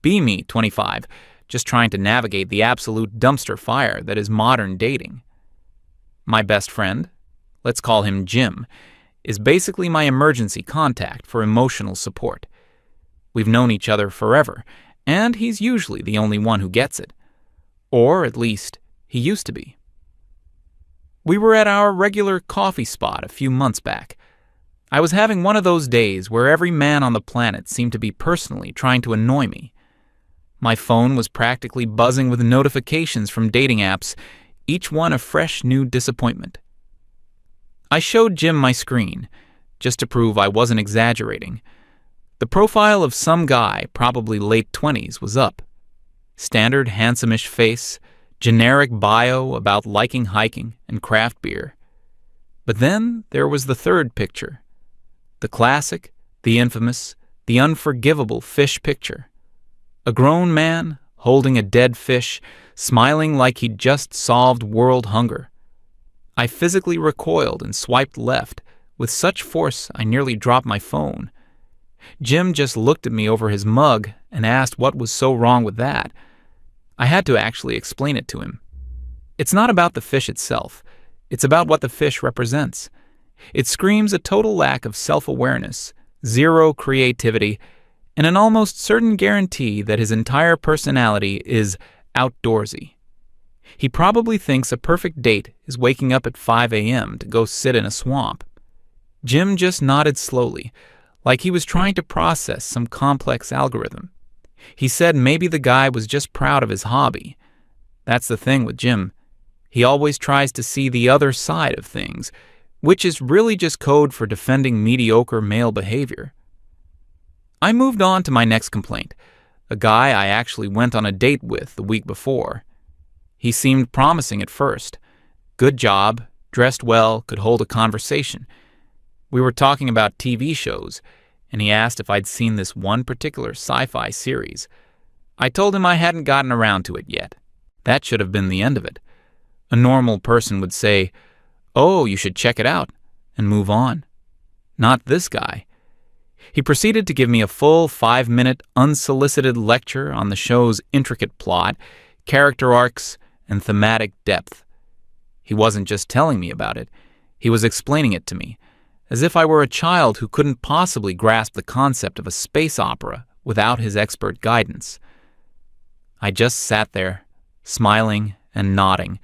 Be me, 25, just trying to navigate the absolute dumpster fire that is modern dating. My best friend, let's call him Jim, is basically my emergency contact for emotional support. We've known each other forever, and he's usually the only one who gets it. Or at least, he used to be. We were at our regular coffee spot a few months back. I was having one of those days where every man on the planet seemed to be personally trying to annoy me. My phone was practically buzzing with notifications from dating apps, each one a fresh new disappointment. I showed Jim my screen, just to prove I wasn't exaggerating. The profile of some guy, probably late 20s, was up. Standard handsome-ish face, generic bio about liking hiking and craft beer. But then there was the third picture. The classic, the infamous, the unforgivable fish picture. A grown man, holding a dead fish, smiling like he'd just solved world hunger. I physically recoiled and swiped left, with such force I nearly dropped my phone. Jim just looked at me over his mug and asked what was so wrong with that. I had to actually explain it to him. It's not about the fish itself. It's about what the fish represents. It screams a total lack of self-awareness, zero creativity, and an almost certain guarantee that his entire personality is outdoorsy. He probably thinks a perfect date is waking up at 5 a.m. to go sit in a swamp. Jim just nodded slowly, like he was trying to process some complex algorithm. He said maybe the guy was just proud of his hobby. That's the thing with Jim. He always tries to see the other side of things, which is really just code for defending mediocre male behavior. I moved on to my next complaint, a guy I actually went on a date with the week before. He seemed promising at first. Good job, dressed well, could hold a conversation. We were talking about TV shows, and he asked if I'd seen this one particular sci-fi series. I told him I hadn't gotten around to it yet. That should have been the end of it. A normal person would say, "Oh, you should check it out," and move on. Not this guy. He proceeded to give me a full 5-minute unsolicited lecture on the show's intricate plot, character arcs, and thematic depth. He wasn't just telling me about it. He was explaining it to me, as if I were a child who couldn't possibly grasp the concept of a space opera without his expert guidance. I just sat there, smiling and nodding,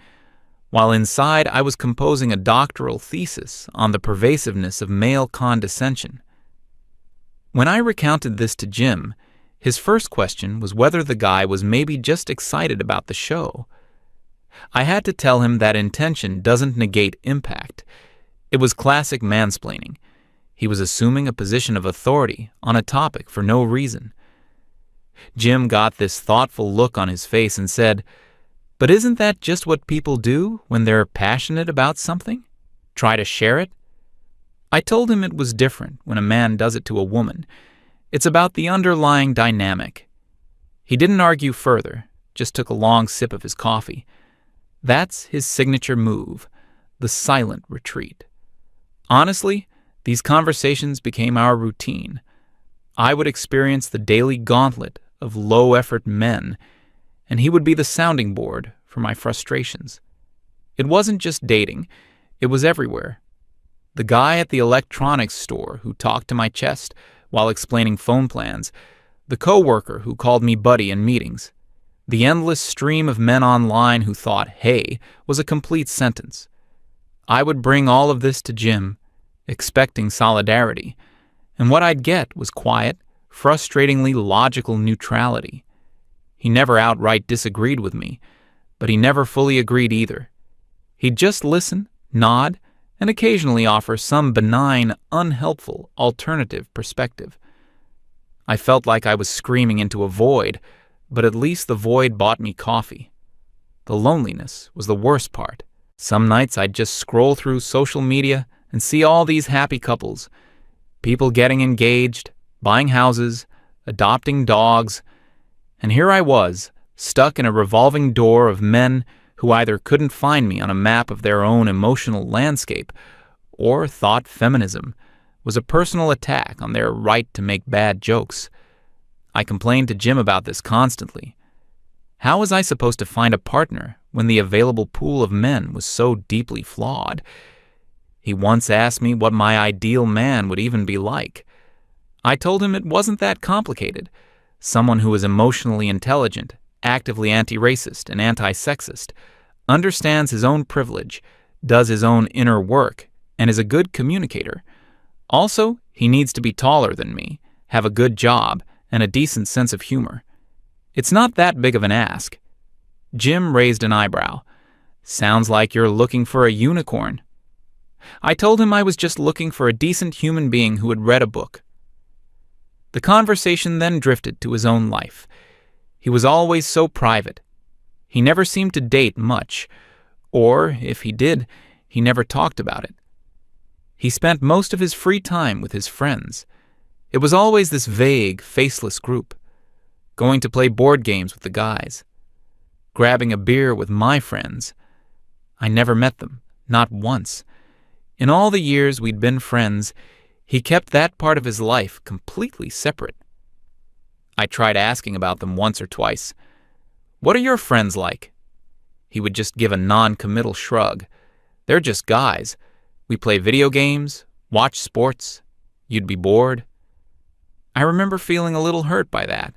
while inside I was composing a doctoral thesis on the pervasiveness of male condescension. When I recounted this to Jim, his first question was whether the guy was maybe just excited about the show. I had to tell him that intention doesn't negate impact. It was classic mansplaining. He was assuming a position of authority on a topic for no reason. Jim got this thoughtful look on his face and said, "But isn't that just what people do when they're passionate about something? Try to share it?" I told him it was different when a man does it to a woman. It's about the underlying dynamic. He didn't argue further, just took a long sip of his coffee. That's his signature move, the silent retreat. Honestly, these conversations became our routine. I would experience the daily gauntlet of low-effort men, and he would be the sounding board for my frustrations. It wasn't just dating, it was everywhere. The guy at the electronics store who talked to my chest while explaining phone plans, the coworker who called me buddy in meetings, the endless stream of men online who thought "hey" was a complete sentence. I would bring all of this to Jim, expecting solidarity, and what I'd get was quiet, frustratingly logical neutrality. He never outright disagreed with me, but he never fully agreed either. He'd just listen, nod, and occasionally offer some benign, unhelpful, alternative perspective. I felt like I was screaming into a void, but at least the void bought me coffee. The loneliness was the worst part. Some nights I'd just scroll through social media and see all these happy couples, people getting engaged, buying houses, adopting dogs, and here I was, stuck in a revolving door of men who either couldn't find me on a map of their own emotional landscape or thought feminism was a personal attack on their right to make bad jokes. I complained to Jim about this constantly. How was I supposed to find a partner when the available pool of men was so deeply flawed? He once asked me what my ideal man would even be like. I told him it wasn't that complicated. Someone who is emotionally intelligent, actively anti-racist and anti-sexist, understands his own privilege, does his own inner work, and is a good communicator. Also, he needs to be taller than me, have a good job, and a decent sense of humor. It's not that big of an ask. Jim raised an eyebrow. Sounds like you're looking for a unicorn. I told him I was just looking for a decent human being who had read a book. The conversation then drifted to his own life. He was always so private. He never seemed to date much, or, if he did, he never talked about it. He spent most of his free time with his friends. It was always this vague, faceless group. Going to play board games with the guys. Grabbing a beer with my friends. I never met them, not once. In all the years we'd been friends, he kept that part of his life completely separate. I tried asking about them once or twice. What are your friends like? He would just give a non-committal shrug. They're just guys. We play video games, watch sports. You'd be bored. I remember feeling a little hurt by that.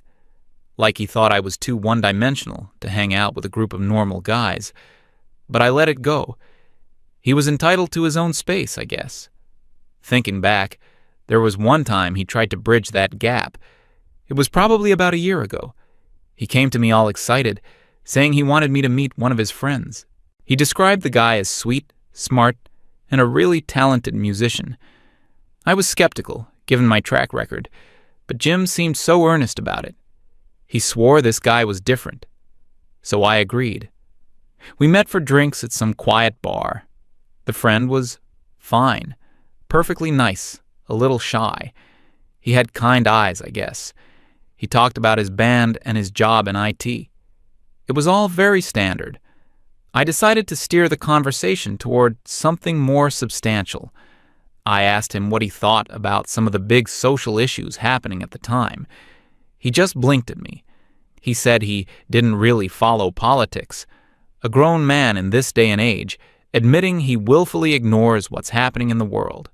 Like he thought I was too one-dimensional to hang out with a group of normal guys. But I let it go. He was entitled to his own space, I guess. Thinking back, there was one time he tried to bridge that gap. It was probably about a year ago. He came to me all excited, saying he wanted me to meet one of his friends. He described the guy as sweet, smart, and a really talented musician. I was skeptical, given my track record, but Jim seemed so earnest about it. He swore this guy was different. So I agreed. We met for drinks at some quiet bar. The friend was fine, perfectly nice, a little shy. He had kind eyes, I guess. He talked about his band and his job in IT. It was all very standard. I decided to steer the conversation toward something more substantial. I asked him what he thought about some of the big social issues happening at the time. He just blinked at me. He said he didn't really follow politics. A grown man in this day and age, admitting he willfully ignores what's happening in the world.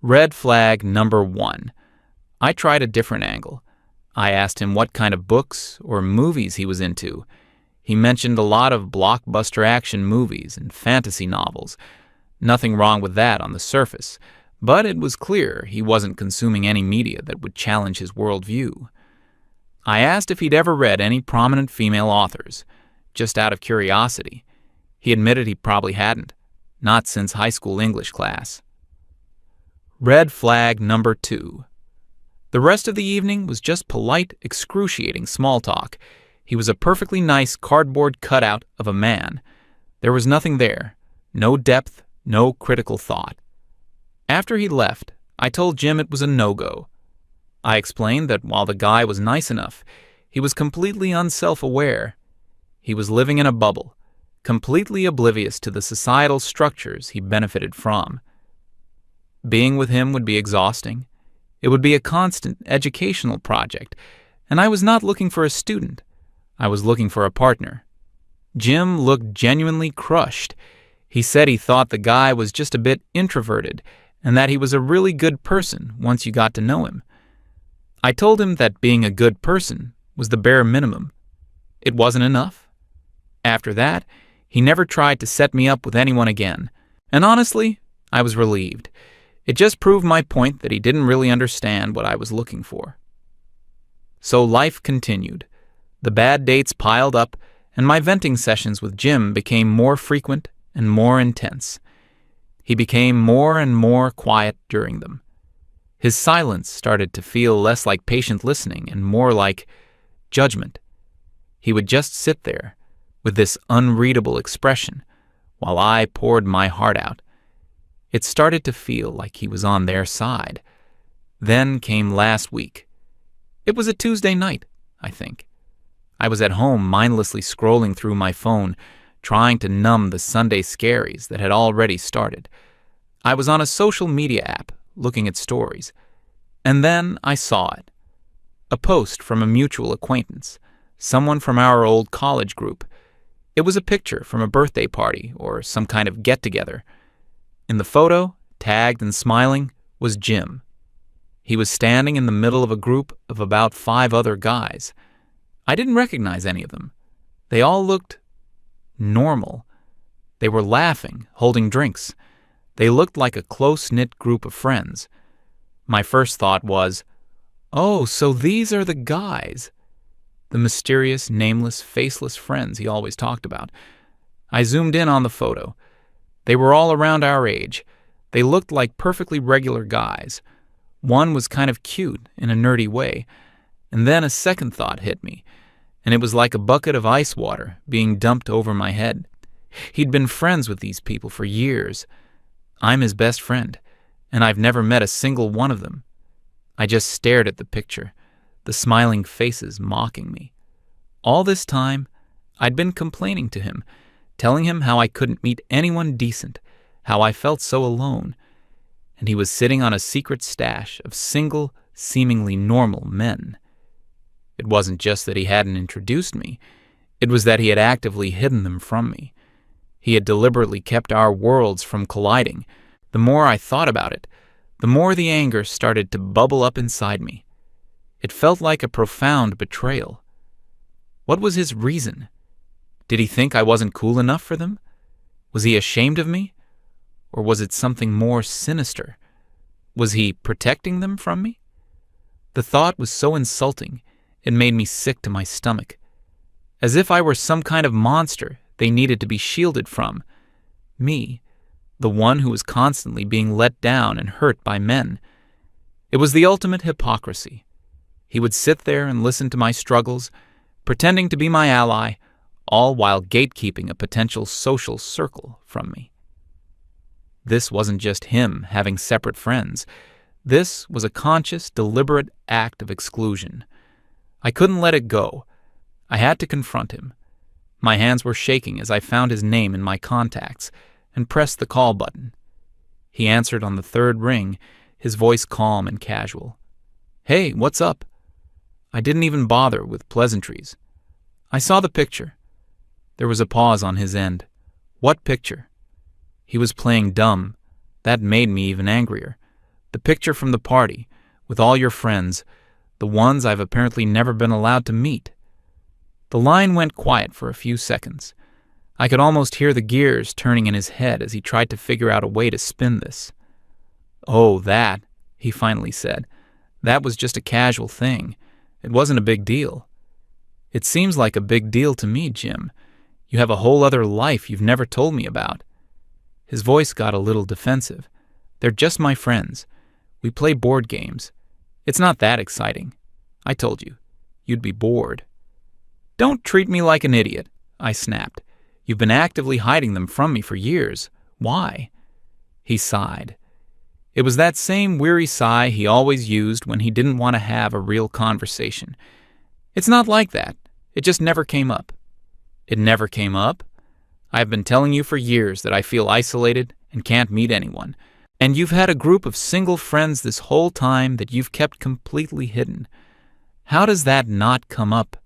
Red flag number 1. I tried a different angle. I asked him what kind of books or movies he was into. He mentioned a lot of blockbuster action movies and fantasy novels. Nothing wrong with that on the surface, but it was clear he wasn't consuming any media that would challenge his worldview. I asked if he'd ever read any prominent female authors, just out of curiosity. He admitted he probably hadn't, not since high school English class. Red flag number 2. The rest of the evening was just polite, excruciating small talk. He was a perfectly nice cardboard cutout of a man. There was nothing there, no depth, no critical thought. After he left, I told Jim it was a no-go. I explained that while the guy was nice enough, he was completely unself-aware. He was living in a bubble, completely oblivious to the societal structures he benefited from. Being with him would be exhausting. It would be a constant educational project, and I was not looking for a student. I was looking for a partner. Jim looked genuinely crushed. He said he thought the guy was just a bit introverted and that he was a really good person once you got to know him. I told him that being a good person was the bare minimum. It wasn't enough. After that, he never tried to set me up with anyone again, and honestly, I was relieved. It just proved my point that he didn't really understand what I was looking for. So life continued. The bad dates piled up, and my venting sessions with Jim became more frequent and more intense. He became more and more quiet during them. His silence started to feel less like patient listening and more like judgment. He would just sit there with this unreadable expression while I poured my heart out. It started to feel like he was on their side. Then came last week. It was a Tuesday night, I think. I was at home mindlessly scrolling through my phone, trying to numb the Sunday scaries that had already started. I was on a social media app, looking at stories. And then I saw it. A post from a mutual acquaintance, someone from our old college group. It was a picture from a birthday party or some kind of get-together. In the photo, tagged and smiling, was Jim. He was standing in the middle of a group of about 5 other guys. I didn't recognize any of them. They all looked normal. They were laughing, holding drinks. They looked like a close-knit group of friends. My first thought was, oh, so these are the guys. The mysterious, nameless, faceless friends he always talked about. I zoomed in on the photo. They were all around our age. They looked like perfectly regular guys. One was kind of cute in a nerdy way. And then a second thought hit me, and it was like a bucket of ice water being dumped over my head. He'd been friends with these people for years. I'm his best friend, and I've never met a single one of them. I just stared at the picture, the smiling faces mocking me. All this time, I'd been complaining to him, telling him how I couldn't meet anyone decent, how I felt so alone. And he was sitting on a secret stash of single, seemingly normal men. It wasn't just that he hadn't introduced me. It was that he had actively hidden them from me. He had deliberately kept our worlds from colliding. The more I thought about it, the more the anger started to bubble up inside me. It felt like a profound betrayal. What was his reason? Did he think I wasn't cool enough for them? Was he ashamed of me? Or was it something more sinister? Was he protecting them from me? The thought was so insulting, it made me sick to my stomach. As if I were some kind of monster they needed to be shielded from. Me, the one who was constantly being let down and hurt by men. It was the ultimate hypocrisy. He would sit there and listen to my struggles, pretending to be my ally, all while gatekeeping a potential social circle from me. This wasn't just him having separate friends. This was a conscious, deliberate act of exclusion. I couldn't let it go. I had to confront him. My hands were shaking as I found his name in my contacts and pressed the call button. He answered on the 3rd ring, his voice calm and casual. "Hey, what's up?" I didn't even bother with pleasantries. I saw the picture. There was a pause on his end. What picture? He was playing dumb. That made me even angrier. The picture from the party, with all your friends, the ones I've apparently never been allowed to meet. The line went quiet for a few seconds. I could almost hear the gears turning in his head as he tried to figure out a way to spin this. "Oh, that," he finally said. "That was just a casual thing. It wasn't a big deal." "It seems like a big deal to me, Jim. You have a whole other life you've never told me about." His voice got a little defensive. "They're just my friends. We play board games. It's not that exciting. I told you. You'd be bored." "Don't treat me like an idiot," I snapped. "You've been actively hiding them from me for years. Why?" He sighed. It was that same weary sigh he always used when he didn't want to have a real conversation. "It's not like that. It just never came up." "It never came up? I've been telling you for years that I feel isolated and can't meet anyone. And you've had a group of single friends this whole time that you've kept completely hidden. How does that not come up?"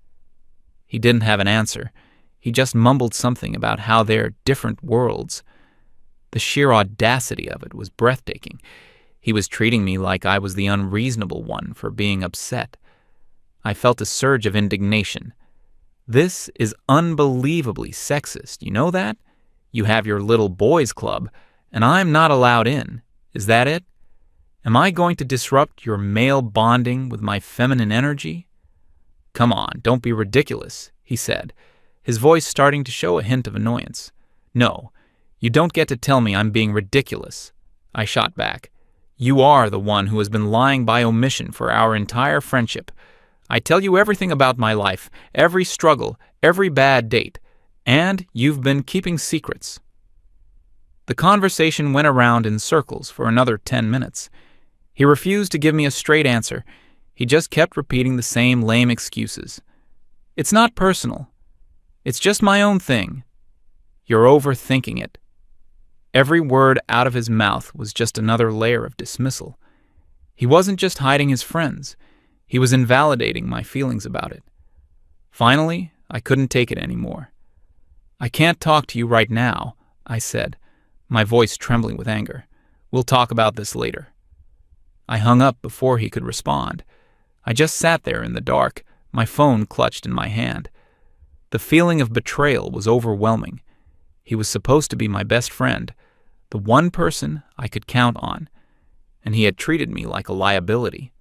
He didn't have an answer. He just mumbled something about how they're different worlds. The sheer audacity of it was breathtaking. He was treating me like I was the unreasonable one for being upset. I felt a surge of indignation. This is unbelievably sexist, you know that? You have your little boys' club, and I'm not allowed in. Is that it? Am I going to disrupt your male bonding with my feminine energy? "Come on, don't be ridiculous," he said, his voice starting to show a hint of annoyance. "No, you don't get to tell me I'm being ridiculous," I shot back. "You are the one who has been lying by omission for our entire friendship. I tell you everything about my life, every struggle, every bad date, and you've been keeping secrets." The conversation went around in circles for another 10 minutes. He refused to give me a straight answer. He just kept repeating the same lame excuses. "It's not personal. It's just my own thing. You're overthinking it." Every word out of his mouth was just another layer of dismissal. He wasn't just hiding his friends. He was invalidating my feelings about it. Finally, I couldn't take it anymore. "I can't talk to you right now," I said, my voice trembling with anger. "We'll talk about this later." I hung up before he could respond. I just sat there in the dark, my phone clutched in my hand. The feeling of betrayal was overwhelming. He was supposed to be my best friend, the one person I could count on, and he had treated me like a liability,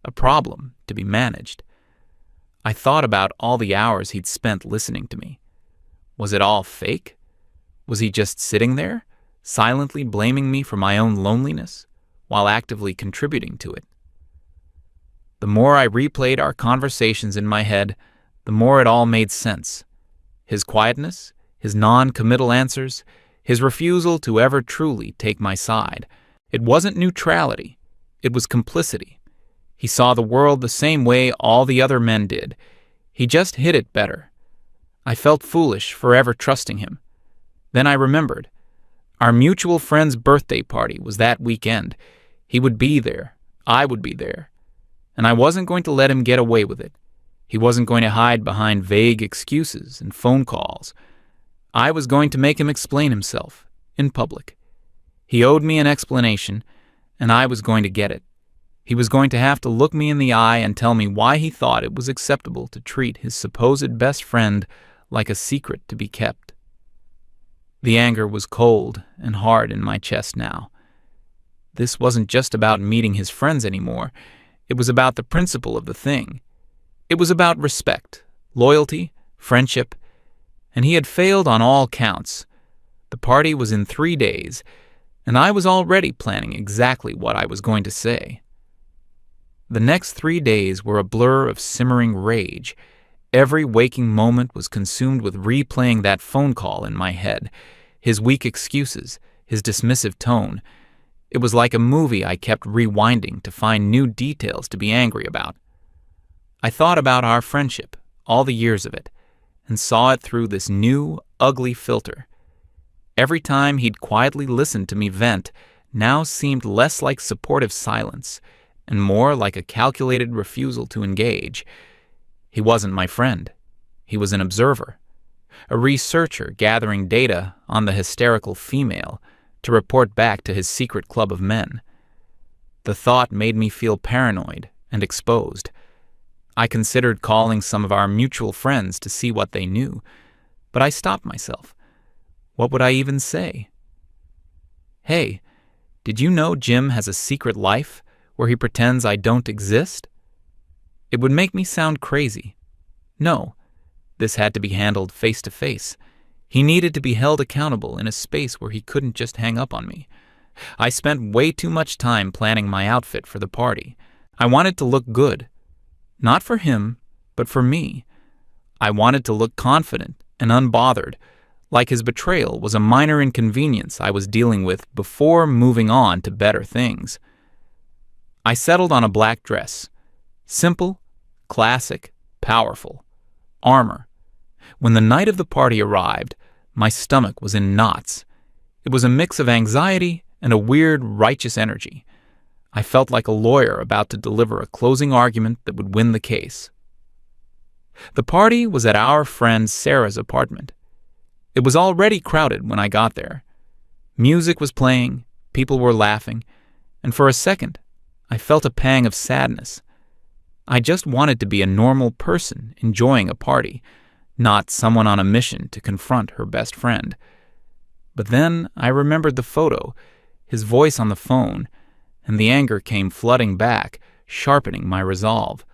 a problem to be managed. I thought about all the hours he'd spent listening to me. Was it all fake? Was he just sitting there, silently blaming me for my own loneliness, while actively contributing to it? The more I replayed our conversations in my head, the more it all made sense. His quietness, his non-committal answers, his refusal to ever truly take my side. It wasn't neutrality, it was complicity. He saw the world the same way all the other men did. He just hid it better. I felt foolish for ever trusting him. Then I remembered. Our mutual friend's birthday party was that weekend. He would be there. I would be there. And I wasn't going to let him get away with it. He wasn't going to hide behind vague excuses and phone calls. I was going to make him explain himself, in public. He owed me an explanation, and I was going to get it. He was going to have to look me in the eye and tell me why he thought it was acceptable to treat his supposed best friend like a secret to be kept. The anger was cold and hard in my chest now. This wasn't just about meeting his friends anymore. It was about the principle of the thing. It was about respect, loyalty, friendship, and he had failed on all counts. The party was in 3 days, and I was already planning exactly what I was going to say. The next 3 days were a blur of simmering rage. Every waking moment was consumed with replaying that phone call in my head, his weak excuses, his dismissive tone. It was like a movie I kept rewinding to find new details to be angry about. I thought about our friendship, all the years of it, and saw it through this new, ugly filter. Every time he'd quietly listened to me vent now seemed less like supportive silence and more like a calculated refusal to engage. He wasn't my friend. He was an observer, a researcher gathering data on the hysterical female to report back to his secret club of men. The thought made me feel paranoid and exposed. I considered calling some of our mutual friends to see what they knew, but I stopped myself. What would I even say? "Hey, did you know Jim has a secret life where he pretends I don't exist?" It would make me sound crazy. No, this had to be handled face to face. He needed to be held accountable in a space where he couldn't just hang up on me. I spent way too much time planning my outfit for the party. I wanted to look good. Not for him, but for me. I wanted to look confident and unbothered, like his betrayal was a minor inconvenience I was dealing with before moving on to better things. I settled on a black dress. Simple, classic, powerful. Armor. When the night of the party arrived, my stomach was in knots. It was a mix of anxiety and a weird, righteous energy. I felt like a lawyer about to deliver a closing argument that would win the case. The party was at our friend Sarah's apartment. It was already crowded when I got there. Music was playing, people were laughing, and for a second, I felt a pang of sadness. I just wanted to be a normal person enjoying a party, not someone on a mission to confront her best friend. But then I remembered the photo, his voice on the phone, and the anger came flooding back, sharpening my resolve.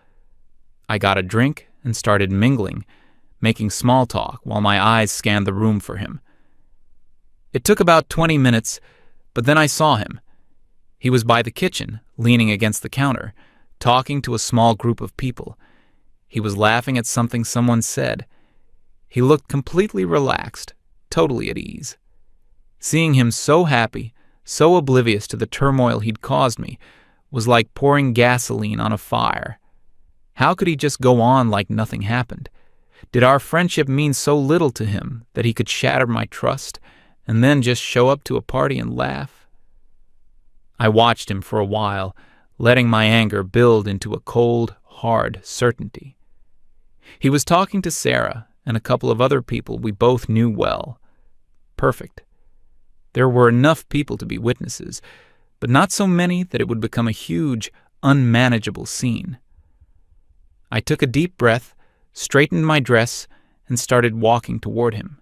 I got a drink and started mingling, making small talk while my eyes scanned the room for him. It took about 20 minutes, but then I saw him. He was by the kitchen, leaning against the counter, talking to a small group of people. He was laughing at something someone said. He looked completely relaxed, totally at ease. Seeing him so happy, so oblivious to the turmoil he'd caused me, was like pouring gasoline on a fire. How could he just go on like nothing happened? Did our friendship mean so little to him that he could shatter my trust and then just show up to a party and laugh? I watched him for a while, letting my anger build into a cold, hard certainty. He was talking to Sarah and a couple of other people we both knew well. Perfect. There were enough people to be witnesses, but not so many that it would become a huge, unmanageable scene. I took a deep breath, straightened my dress, and started walking toward him.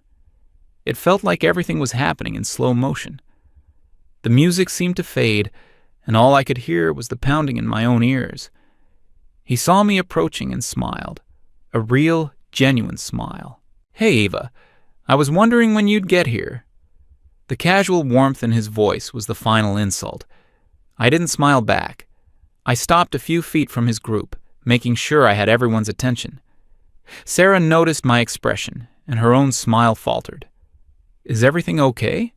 It felt like everything was happening in slow motion. The music seemed to fade, and all I could hear was the pounding in my own ears. He saw me approaching and smiled, a real, genuine smile. "Hey, Eva, I was wondering when you'd get here." The casual warmth in his voice was the final insult. I didn't smile back. I stopped a few feet from his group, making sure I had everyone's attention. Sarah noticed my expression, and her own smile faltered. "Is everything okay?"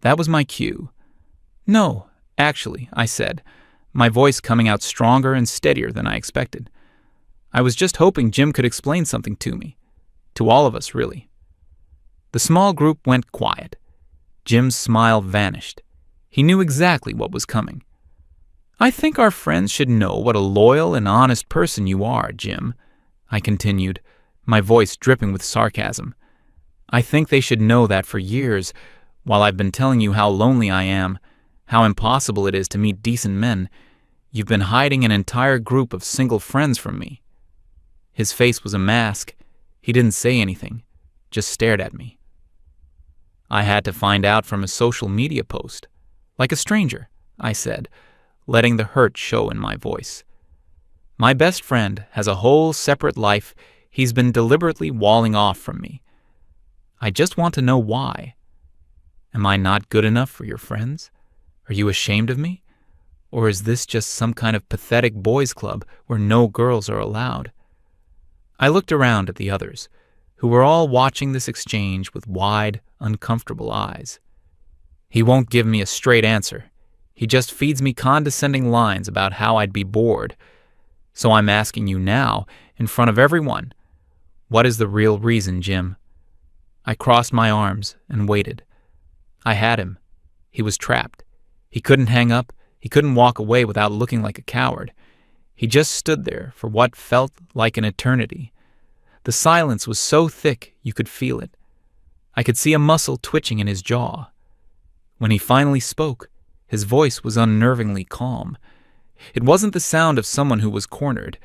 That was my cue. "No, actually," I said, my voice coming out stronger and steadier than I expected. "I was just hoping Jim could explain something to me. To all of us, really." The small group went quiet. Jim's smile vanished. He knew exactly what was coming. "I think our friends should know what a loyal and honest person you are, Jim," I continued, my voice dripping with sarcasm. "I think they should know that for years, while I've been telling you how lonely I am, how impossible it is to meet decent men, you've been hiding an entire group of single friends from me." His face was a mask. He didn't say anything, just stared at me. "I had to find out from a social media post. Like a stranger," I said, letting the hurt show in my voice. "My best friend has a whole separate life he's been deliberately walling off from me. I just want to know why. Am I not good enough for your friends? Are you ashamed of me? Or is this just some kind of pathetic boys' club where no girls are allowed?" I looked around at the others, who were all watching this exchange with wide, uncomfortable eyes. He won't give me a straight answer. He just feeds me condescending lines about how I'd be bored. So I'm asking you now, in front of everyone, what is the real reason, Jim? I crossed my arms and waited. I had him. He was trapped. He couldn't hang up. He couldn't walk away without looking like a coward. He just stood there for what felt like an eternity. The silence was so thick you could feel it. I could see a muscle twitching in his jaw. When he finally spoke, his voice was unnervingly calm. It wasn't the sound of someone who was cornered.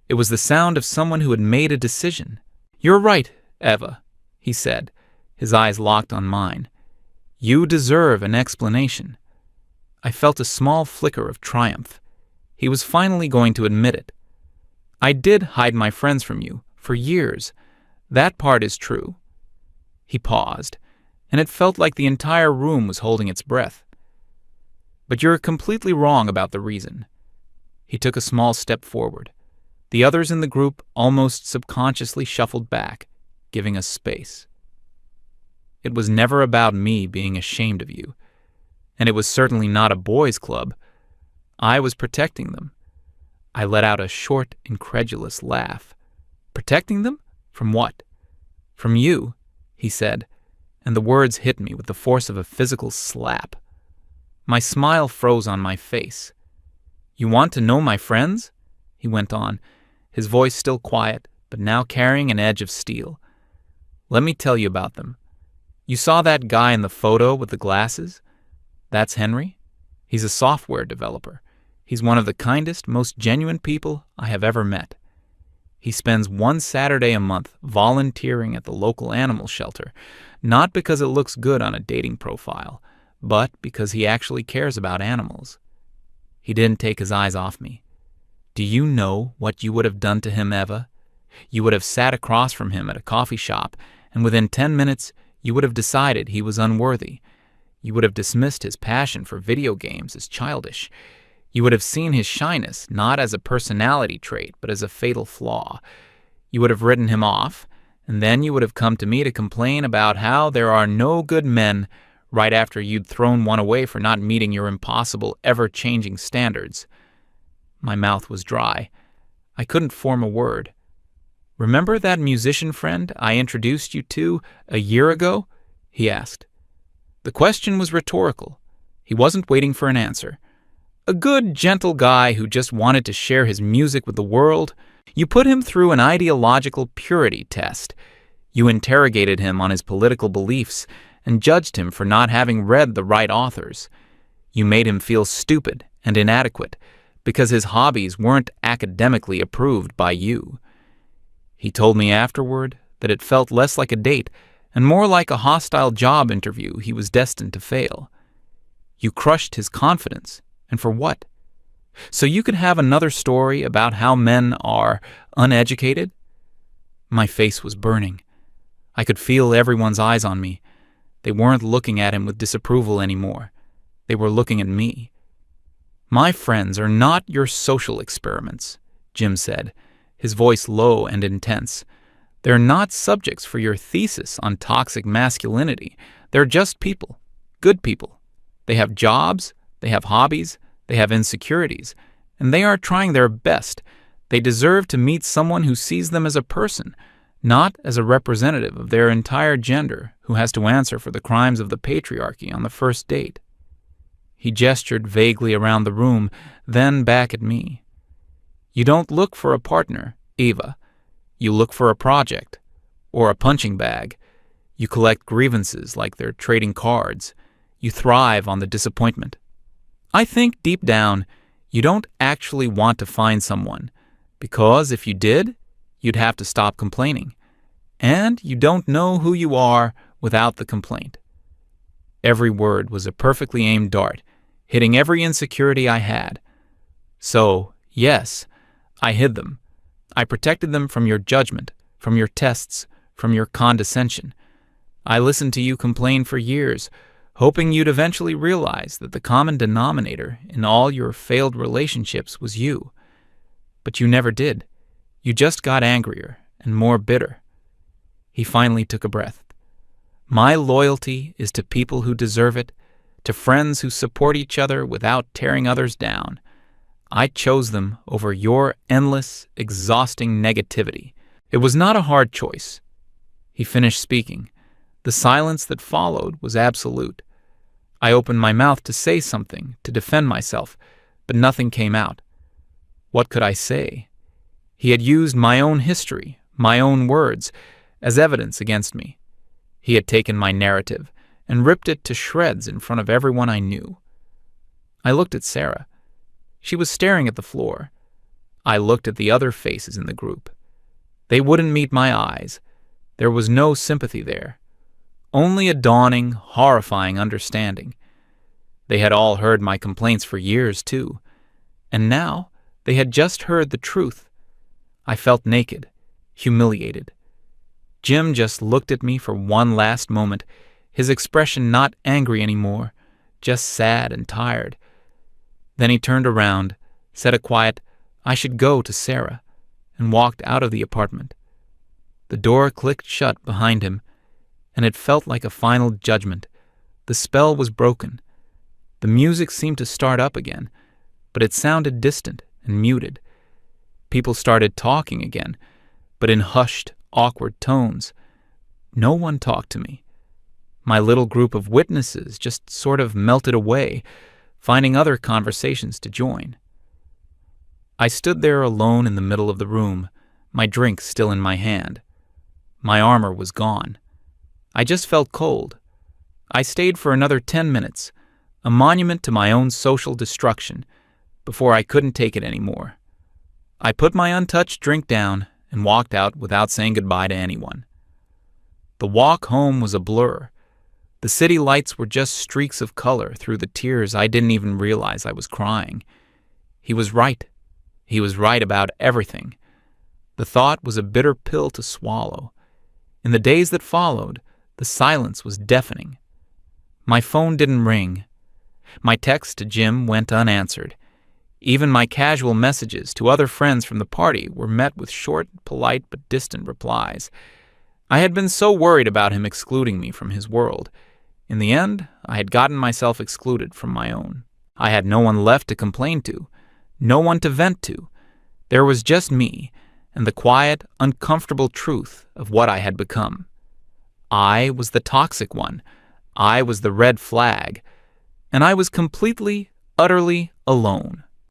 It was the sound of someone who had made a decision. "You're right, Eva," he said, his eyes locked on mine. "You deserve an explanation." I felt a small flicker of triumph. He was finally going to admit it. "I did hide my friends from you, for years. That part is true." He paused, and it felt like the entire room was holding its breath. "But you're completely wrong about the reason." He took a small step forward. The others in the group almost subconsciously shuffled back, giving us space. "It was never about me being ashamed of you. And it was certainly not a boys' club. I was protecting them." I let out a short, incredulous laugh. "Protecting them? From what?" "From you," he said, and the words hit me with the force of a physical slap. My smile froze on my face. "You want to know my friends?" he went on, his voice still quiet, but now carrying an edge of steel. "Let me tell you about them. You saw that guy in the photo with the glasses? That's Henry. He's a software developer. He's one of the kindest, most genuine people I have ever met. He spends one Saturday a month volunteering at the local animal shelter, not because it looks good on a dating profile, but because he actually cares about animals." He didn't take his eyes off me. "Do you know what you would have done to him, Eva? You would have sat across from him at a coffee shop, and within 10 minutes, you would have decided he was unworthy. You would have dismissed his passion for video games as childish. You would have seen his shyness not as a personality trait, but as a fatal flaw. You would have written him off, and then you would have come to me to complain about how there are no good men right after you'd thrown one away for not meeting your impossible, ever-changing standards." My mouth was dry. I couldn't form a word. "Remember that musician friend I introduced you to a year ago?" he asked. The question was rhetorical. He wasn't waiting for an answer. A good, gentle guy who just wanted to share his music with the world. You put him through an ideological purity test. You interrogated him on his political beliefs and judged him for not having read the right authors. You made him feel stupid and inadequate because his hobbies weren't academically approved by you. He told me afterward that it felt less like a date and more like a hostile job interview he was destined to fail. You crushed his confidence, and for what? So you could have another story about how men are uneducated? My face was burning. I could feel everyone's eyes on me. They weren't looking at him with disapproval anymore. They were looking at me. My friends are not your social experiments, Jim said, his voice low and intense. They're not subjects for your thesis on toxic masculinity. They're just people, good people. They have jobs, they have hobbies, they have insecurities, and they are trying their best. They deserve to meet someone who sees them as a person, not as a representative of their entire gender who has to answer for the crimes of the patriarchy on the first date. He gestured vaguely around the room, then back at me. You don't look for a partner, Eva. You look for a project, or a punching bag. You collect grievances like they're trading cards. You thrive on the disappointment. I think deep down, you don't actually want to find someone, because if you did, you'd have to stop complaining. And you don't know who you are without the complaint. Every word was a perfectly aimed dart, hitting every insecurity I had. So, yes, I hid them. I protected them from your judgment, from your tests, from your condescension. I listened to you complain for years, hoping you'd eventually realize that the common denominator in all your failed relationships was you. But you never did. You just got angrier and more bitter. He finally took a breath. My loyalty is to people who deserve it, to friends who support each other without tearing others down. I chose them over your endless, exhausting negativity. It was not a hard choice. He finished speaking. The silence that followed was absolute. I opened my mouth to say something, to defend myself, but nothing came out. What could I say? He had used my own history, my own words, as evidence against me. He had taken my narrative and ripped it to shreds in front of everyone I knew. I looked at Sarah. She was staring at the floor. I looked at the other faces in the group. They wouldn't meet my eyes. There was no sympathy there. Only a dawning, horrifying understanding. They had all heard my complaints for years, too. And now they had just heard the truth. I felt naked, humiliated. Jim just looked at me for one last moment, his expression not angry anymore, just sad and tired. Then he turned around, said a quiet, "I should go," to Sarah, and walked out of the apartment. The door clicked shut behind him, and it felt like a final judgment. The spell was broken. The music seemed to start up again, but it sounded distant and muted. People started talking again, but in hushed, awkward tones. No one talked to me. My little group of witnesses just sort of melted away, finding other conversations to join. I stood there alone in the middle of the room, my drink still in my hand. My armor was gone. I just felt cold. I stayed for another 10 minutes, a monument to my own social destruction, before I couldn't take it anymore. I put my untouched drink down and walked out without saying goodbye to anyone. The walk home was a blur. The city lights were just streaks of color through the tears I didn't even realize I was crying. He was right. He was right about everything. The thought was a bitter pill to swallow. In the days that followed, the silence was deafening. My phone didn't ring. My text to Jim went unanswered. Even my casual messages to other friends from the party were met with short, polite, but distant replies. I had been so worried about him excluding me from his world. In the end, I had gotten myself excluded from my own. I had no one left to complain to, no one to vent to. There was just me and the quiet, uncomfortable truth of what I had become. I was the toxic one. I was the red flag. And I was completely, utterly alone.